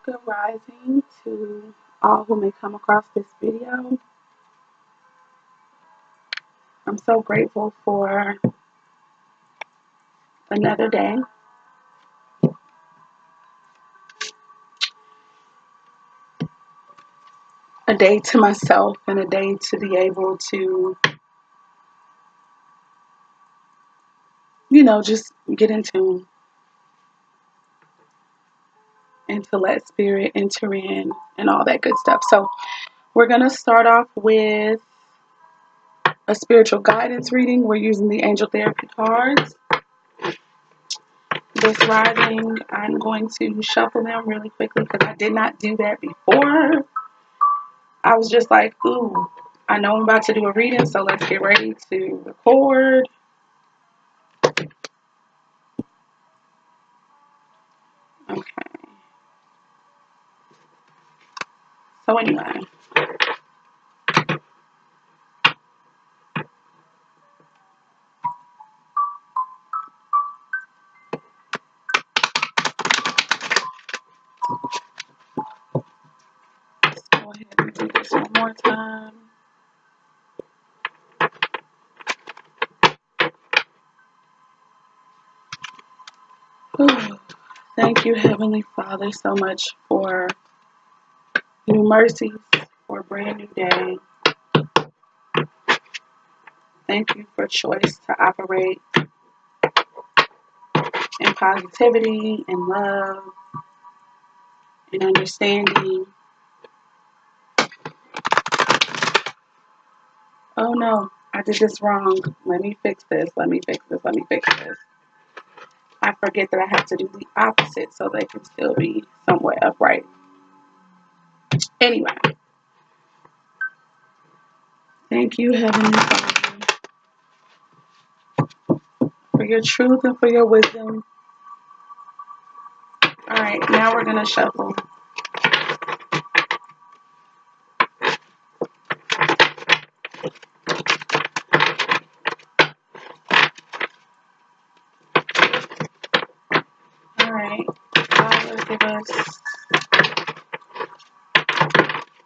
Good rising to all who may come across this video. I'm so grateful for another day. A day to myself and a day to be able to, just get in tune and to let spirit enter in and all that good stuff. So we're going to start off with a spiritual guidance reading. We're using the angel therapy cards. This rising, I'm going to shuffle them really quickly because I did not do that before. I was just like, ooh, I know I'm about to do a reading, so let's get ready to record. Okay. So anyway. Let's go ahead and do this one more time. Ooh. Thank you, Heavenly Father, so much for new mercies, for a brand new day. Thank you for choice to operate in positivity and love and understanding. Oh no, I did this wrong. Let me fix this. Let me fix this. Let me fix this. I forget that I have to do the opposite so they can still be somewhat upright. Anyway, thank you, Heavenly Father, for your truth and for your wisdom. All right, now we're going to shuffle. All right, God will give us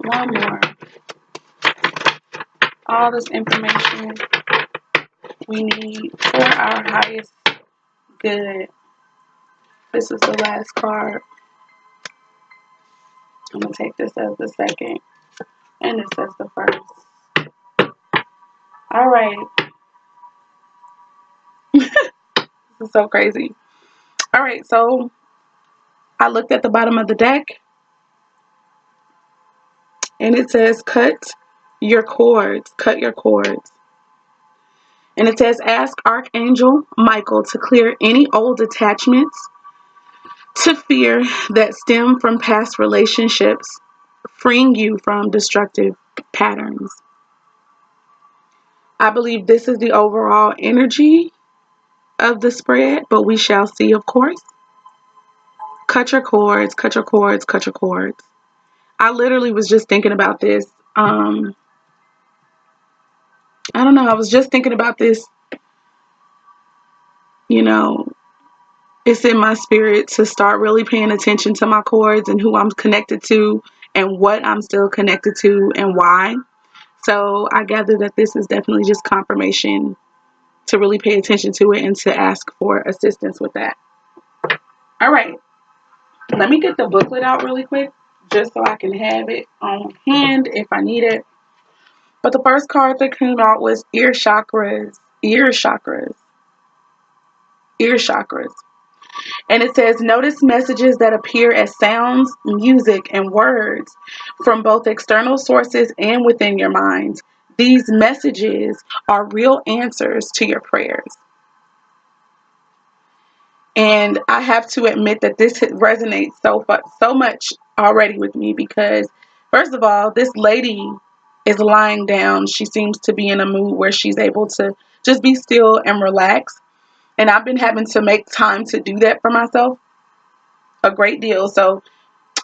one more. All this information we need for our highest good. This is the last card. I'm going to take this as the second, and this as the first. All right. This is so crazy. All right, so I looked at the bottom of the deck, and it says, cut your cords. Cut your cords. And it says, ask Archangel Michael to clear any old attachments to fear that stem from past relationships, freeing you from destructive patterns. I believe this is the overall energy of the spread, but we shall see, of course. Cut your cords, cut your cords, cut your cords. I literally was just thinking about this. I don't know. I was just thinking about this. It's in my spirit to start really paying attention to my cords and who I'm connected to and what I'm still connected to and why. So I gather that this is definitely just confirmation to really pay attention to it and to ask for assistance with that. All right. Let me get the booklet out really quick just so I can have it on hand if I need it. But the first card that came out was ear chakras. Ear chakras. Ear chakras. And it says, notice messages that appear as sounds, music, and words from both external sources and within your mind. These messages are real answers to your prayers. And I have to admit that this resonates so much already with me because, first of all, this lady is lying down. She seems to be in a mood where she's able to just be still and relax. And I've been having to make time to do that for myself a great deal. So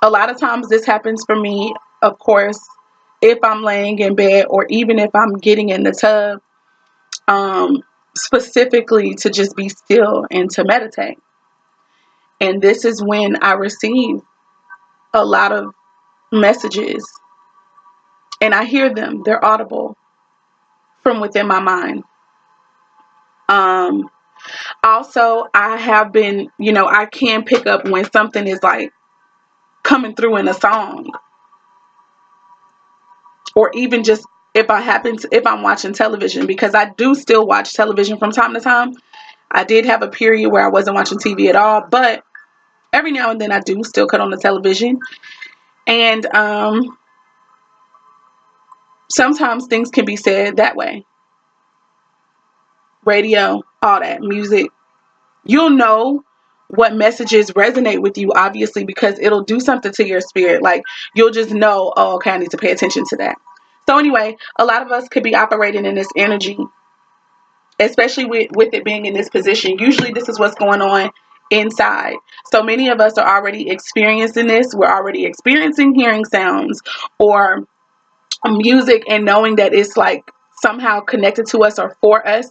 a lot of times this happens for me, of course, if I'm laying in bed or even if I'm getting in the tub, specifically to just be still and to meditate. And this is when I receive a lot of messages, and I hear them. They're audible from within my mind. Also, I have been, I can pick up when something is like coming through in a song, or even just if I'm watching television, because I do still watch television from time to time. I did have a period where I wasn't watching TV at all, but every now and then I do still cut on the television. And sometimes things can be said that way. Radio, all that, music. You'll know what messages resonate with you, obviously, because it'll do something to your spirit. Like, you'll just know, oh, okay, I need to pay attention to that. So anyway, a lot of us could be operating in this energy, especially with it being in this position. Usually this is what's going on inside. So many of us are already experiencing this. We're already experiencing hearing sounds or music, and knowing that it's like somehow connected to us or for us,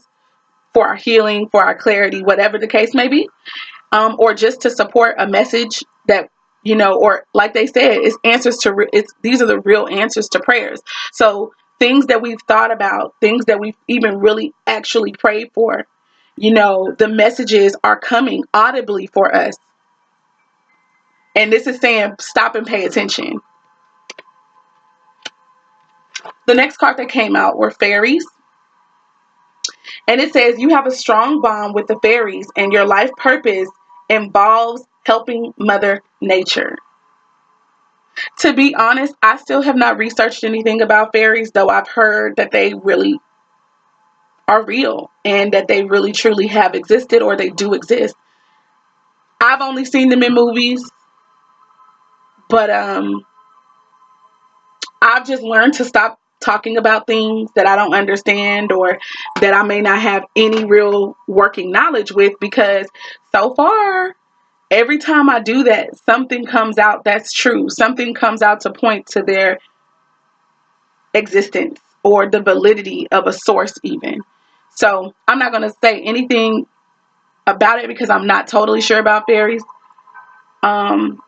for our healing, for our clarity, whatever the case may be, or just to support a message that, or like they said, it's answers to, these are the real answers to prayers. So things that we've thought about, things that we've even really actually prayed for, the messages are coming audibly for us. And this is saying, stop and pay attention. The next card that came out were fairies. And it says, you have a strong bond with the fairies, and your life purpose involves helping Mother Nature. To be honest, I still have not researched anything about fairies, though I've heard that they really are real and that they really truly have existed, or they do exist. I've only seen them in movies, but I've just learned to stop talking about things that I don't understand or that I may not have any real working knowledge with, because so far, every time I do that, something comes out that's true. Something comes out to point to their existence or the validity of a source even. So I'm not going to say anything about it because I'm not totally sure about fairies. But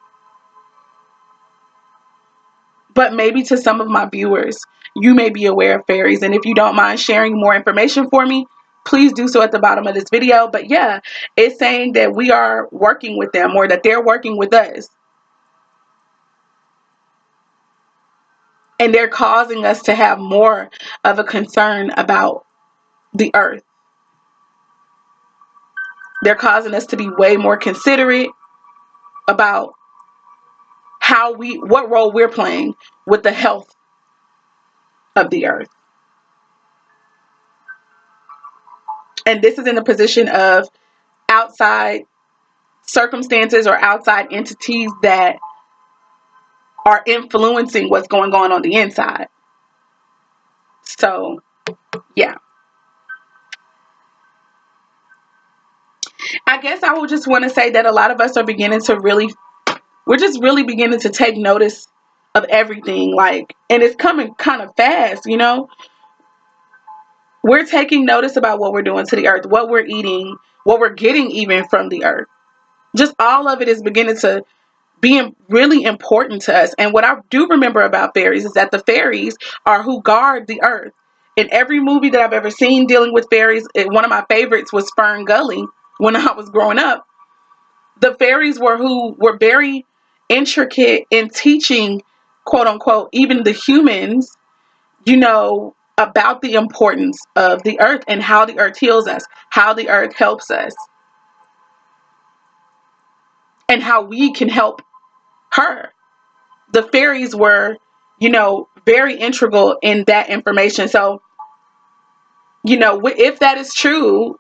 maybe to some of my viewers, you may be aware of fairies. And if you don't mind sharing more information for me, please do so at the bottom of this video. But yeah, it's saying that we are working with them, or that they're working with us. And they're causing us to have more of a concern about the earth. They're causing us to be way more considerate about what role we're playing with the health of the earth. And this is in the position of outside circumstances or outside entities that are influencing what's going on the inside. So, yeah. I guess I would just want to say that a lot of us are beginning to we're just really beginning to take notice of everything, and it's coming kind of fast, We're taking notice about what we're doing to the earth, what we're eating, what we're getting even from the earth. Just all of it is beginning to be really important to us. And what I do remember about fairies is that the fairies are who guard the earth. In every movie that I've ever seen dealing with fairies, one of my favorites was Fern Gully when I was growing up. The fairies were very intricate in teaching, quote unquote, even the humans, about the importance of the earth and how the earth heals us, how the earth helps us, and how we can help her. The fairies were, very integral in that information. So, if that is true,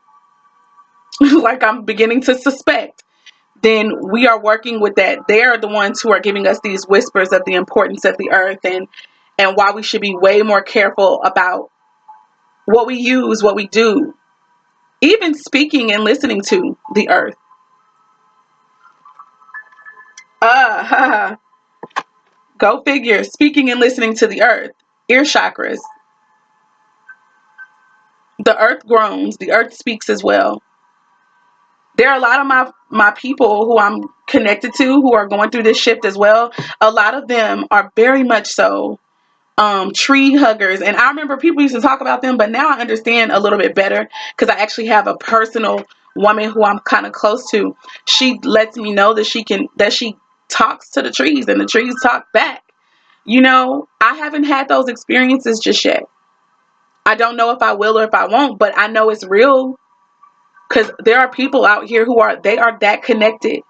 like I'm beginning to suspect, then we are working with that. They are the ones who are giving us these whispers of the importance of the earth, and why we should be way more careful about what we use, what we do, even speaking and listening to the earth. Go figure, speaking and listening to the earth. Ear chakras. The earth groans, the earth speaks as well. There are a lot of my people who I'm connected to who are going through this shift as well, a lot of them are very much so tree huggers. And I remember people used to talk about them, but now I understand a little bit better because I actually have a personal woman who I'm kind of close to. She lets me know that she talks to the trees and the trees talk back. You know, I haven't had those experiences just yet. I don't know if I will or if I won't, but I know it's real because there are people out here who are that connected.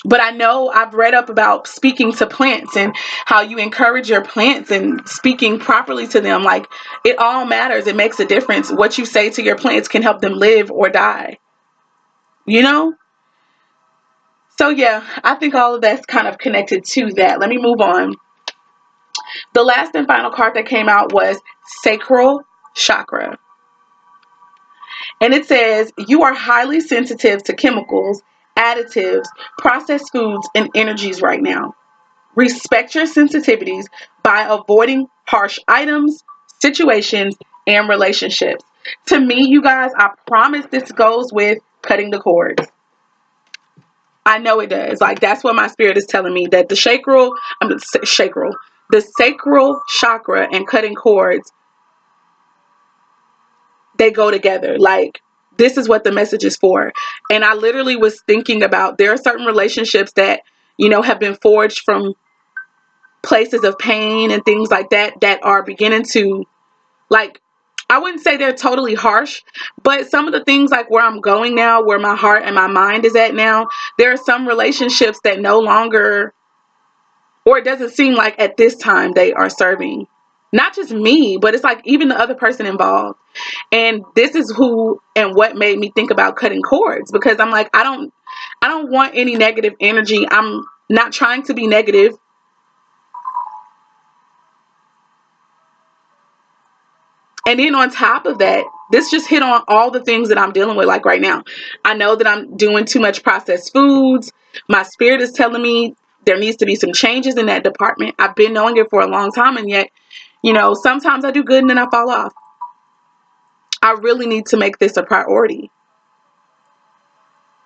But I know I've read up about speaking to plants and how you encourage your plants and speaking properly to them. Like, it all matters. It makes a difference. What you say to your plants can help them live or die. You know? So yeah, I think all of that's kind of connected to that. Let me move on. The last and final card that came out was sacral chakra. And it says, you are highly sensitive to chemicals, additives, processed foods, and energies right now. Respect your sensitivities by avoiding harsh items, situations, and relationships. To me, you guys, I promise this goes with cutting the cords. I know it does. Like, that's what my spirit is telling me, that the sacral chakra and cutting cords, they go together. Like, this is what the message is for. And I literally was thinking about, there are certain relationships that, you know, have been forged from places of pain and things like that, that are beginning to, like, I wouldn't say they're totally harsh, but some of the things, like where I'm going now, where my heart and my mind is at now, there are some relationships that no longer, or it doesn't seem like at this time, they are serving not just me, but it's like even the other person involved. And this is who and what made me think about cutting cords, because I'm like, I don't want any negative energy. I'm not trying to be negative. And then on top of that, this just hit on all the things that I'm dealing with, like right now. I know that I'm doing too much processed foods. My spirit is telling me there needs to be some changes in that department. I've been knowing it for a long time, and yet, you know, sometimes I do good and then I fall off. I really need to make this a priority.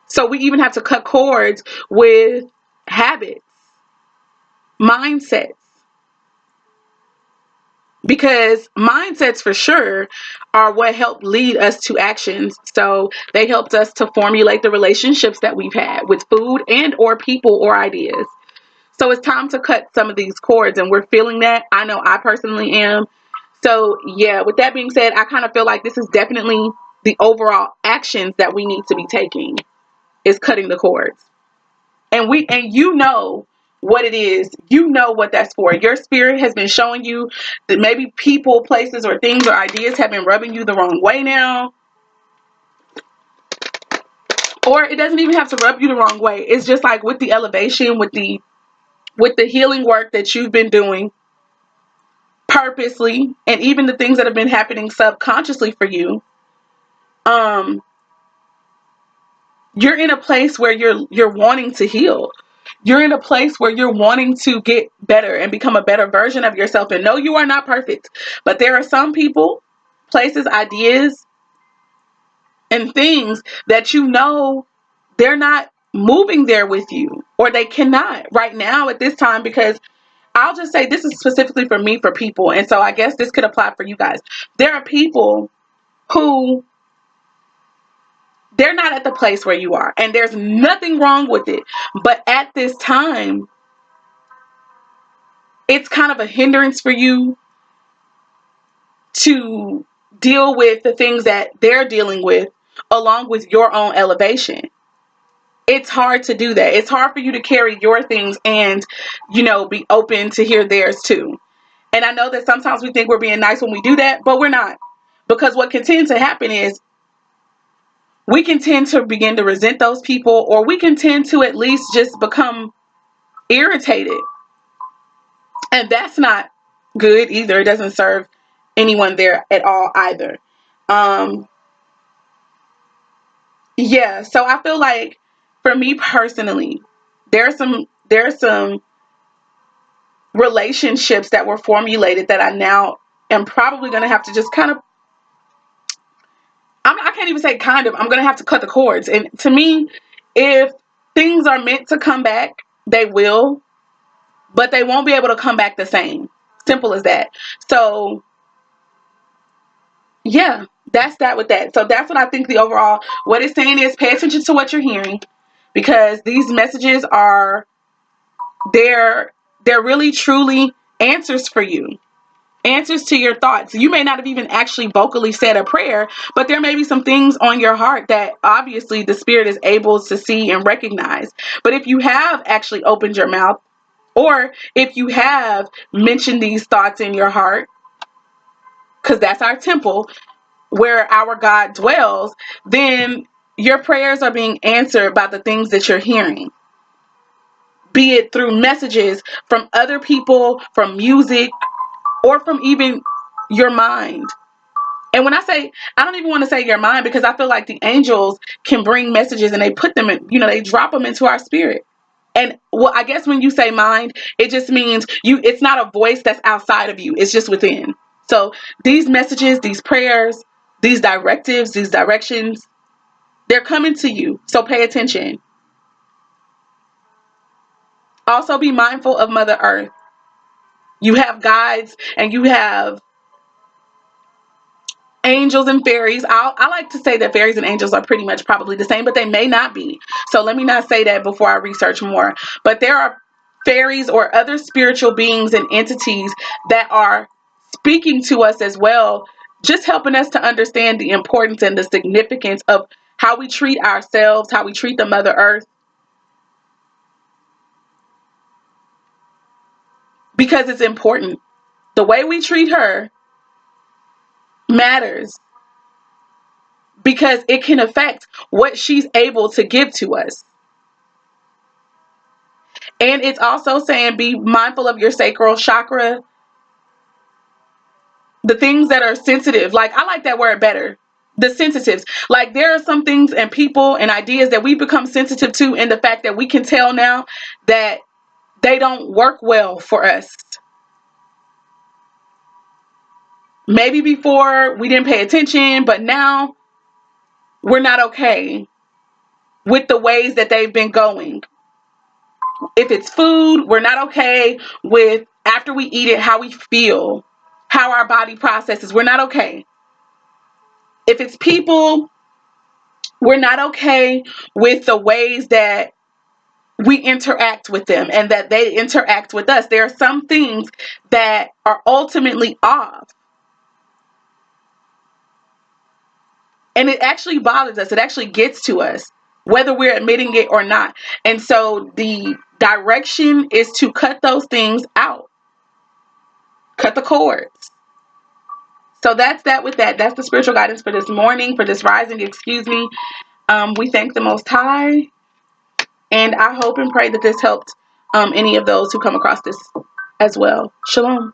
So we even have to cut cords with habits, mindsets. Because mindsets for sure are what help lead us to actions. So they helped us to formulate the relationships that we've had with food and or people or ideas. So it's time to cut some of these cords, and we're feeling that. I know I personally am. So yeah, with that being said, I kind of feel like this is definitely the overall actions that we need to be taking, is cutting the cords. And you know what it is. You know what that's for. Your spirit has been showing you that maybe people, places, or things or ideas have been rubbing you the wrong way now. Or it doesn't even have to rub you the wrong way. It's just like with the elevation, with the healing work that you've been doing purposely, and even the things that have been happening subconsciously for you. You're in a place where you're wanting to heal. You're in a place where you're wanting to get better and become a better version of yourself. And no, you are not perfect. But there are some people, places, ideas, and things that you know they're not moving there with you, or they cannot right now at this time, because I'll just say this is specifically for me, for people. And so I guess this could apply for you guys. There are people who, they're not at the place where you are, and there's nothing wrong with it. But at this time, it's kind of a hindrance for you to deal with the things that they're dealing with along with your own elevation. It's hard to do that. It's hard for you to carry your things and, you know, be open to hear theirs too. And I know that sometimes we think we're being nice when we do that, but we're not. Because what can tend to happen is we can tend to begin to resent those people, or we can tend to at least just become irritated. And that's not good either. It doesn't serve anyone there at all either. Yeah, so I feel like for me personally, there's some relationships that were formulated that I now am probably going to have to just kind of, I can't even say kind of. I'm going to have to cut the cords. And to me, if things are meant to come back, they will, but they won't be able to come back the same. Simple as that. So, yeah, that's that with that. So that's what I think the overall, what it's saying is pay attention to what you're hearing, because these messages are, they're really truly answers for you. Answers to your thoughts. You may not have even actually vocally said a prayer, but there may be some things on your heart that obviously the Spirit is able to see and recognize. But if you have actually opened your mouth, or if you have mentioned these thoughts in your heart, because that's our temple where our God dwells, then your prayers are being answered by the things that you're hearing. Be it through messages from other people, from music, or from even your mind. And when I say, I don't even want to say your mind, because I feel like the angels can bring messages and they put them in, they drop them into our spirit. And well, I guess when you say mind, it just means it's not a voice that's outside of you. It's just within. So these messages, these prayers, these directives, these directions, they're coming to you. So pay attention. Also be mindful of Mother Earth. You have guides and you have angels and fairies. I like to say that fairies and angels are pretty much probably the same, but they may not be. So let me not say that before I research more. But there are fairies or other spiritual beings and entities that are speaking to us as well, just helping us to understand the importance and the significance of how we treat ourselves, how we treat the Mother Earth. Because it's important. The way we treat her matters, because it can affect what she's able to give to us. And it's also saying be mindful of your sacral chakra. The things that are sensitive, like I like that word better. The sensitives. Like there are some things and people and ideas that we become sensitive to, in the fact that we can tell now that they don't work well for us. Maybe before we didn't pay attention, but now we're not okay with the ways that they've been going. If it's food, we're not okay with after we eat it, how we feel, how our body processes. We're not okay. If it's people, we're not okay with the ways that we interact with them and that they interact with us. There are some things that are ultimately off. And it actually bothers us. It actually gets to us, whether we're admitting it or not. And so the direction is to cut those things out. Cut the cords. So that's that with that. That's the spiritual guidance for this morning, for this rising, excuse me. We thank the Most High. And I hope and pray that this helped any of those who come across this as well. Shalom.